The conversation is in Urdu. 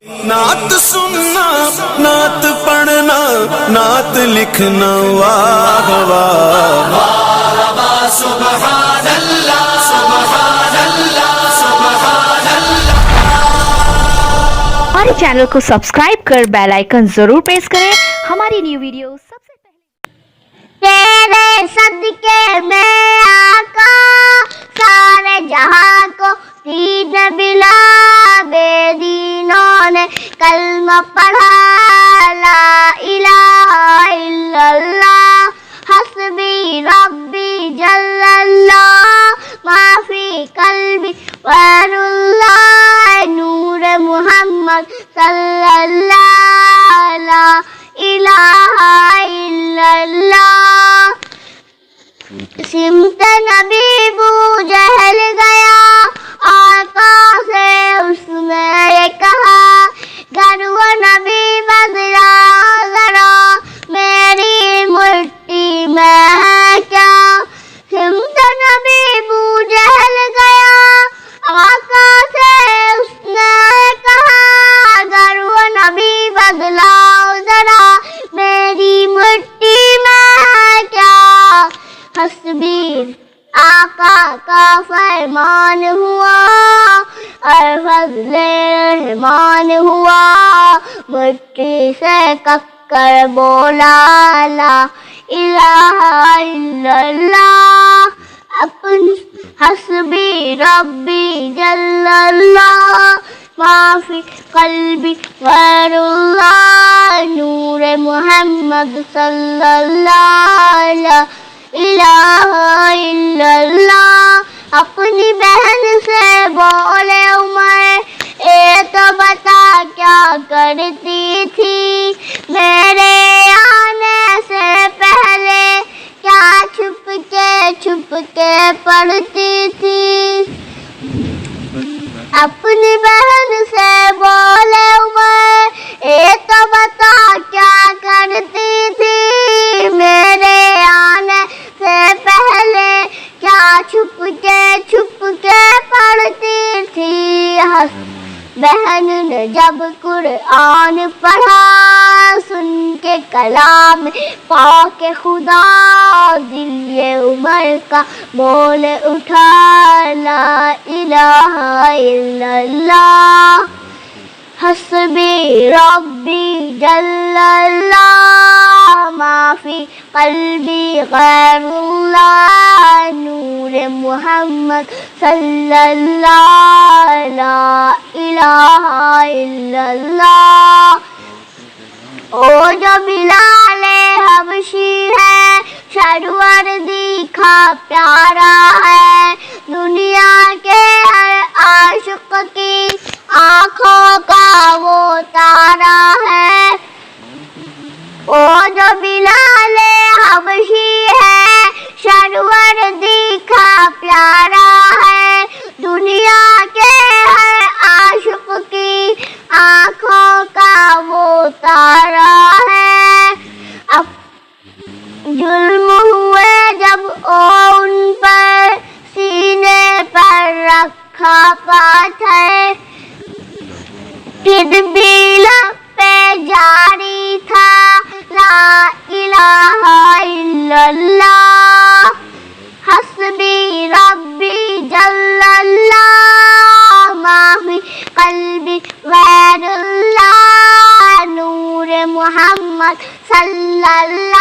نعت سننا، نعت پڑھنا، نعت لکھنا، واہ واہ واہ، سبحان اللہ سبحان اللہ سبحان اللہ۔ ہمارے چینل کو سبسکرائب کر بیل آئیکن ضرور پریس کریں، ہماری نیو ویڈیو سب سے پہلے۔ تیرے صدقے میں آقا سارے جہاں کو دین بلا، بے دینوں نے کلمہ پڑھا، لا الہ الا اللہ، حسبی ربی جل اللہ، ما فی قلبی غیر اللہ، نور محمد صلی اللہ، لا الہ الا اللہ۔ سمت نبی بو جہل گیا، آقا سے اس نے یہ کہا، گر وہ نبی بدلا ذرا، میری مٹی میں ہے کیا۔ سمت نبی بو جہل گیا، آقا سے اس نے یہ کہا، گر وہ نبی بدلا ذرا، میری مٹی میں ہے کیا۔ حسبی آقا کا فرمان ہوا اور فضل رحمان ہوا، مٹی سے ککر بولا، لا الہ الا اللہ، اپن حسبی ربی جل اللہ، ما فی قلبی غیر اللہ، نور محمد صلی اللہ، لا الہ الا اللہ۔ اپنی بہن سے بولے عمر، اے تو بتا کیا کرتی تھی، میرے آنے سے پہلے کیا چھپ کے پڑھتی تھی۔ اپنی بہن سے بولے عمر، اے تو بتا کیا کرتی تھی، میرے آنے سے پہلے کیا چھپ کے پڑھتی تھی۔ بہن نے جب قرآن پڑھا، سن کے کلام پاک خدا، دل یہ عمر کا بول اٹھا، لا الہ الا اللہ، حسبی ربی جل اللہ، ما فی قلبی غیر اللہ، نور محمد صلی اللہ، لا الہ الا اللہ۔ او جو بلال حبشی ہے، شروردی کا پیارا ہے، دنیا کے ہر عاشق کی آنکھوں کا وہ تارا ہے۔ او جو بلال حبشی ہے، شروردی کا پیارا ہے، دنیا کے ہر عاشق کی آنکھوں کا وہ تارا ہے۔ اب ظلم ہوئے جب ان پر، سینے پر رکھا پاتھر، پھر بھی لب پہ جاری تھا، لا الہ الا اللہ، حسبی ربی جل اللہ، ما فی قلبی غیر اللہ، نور محمد صلی اللہ۔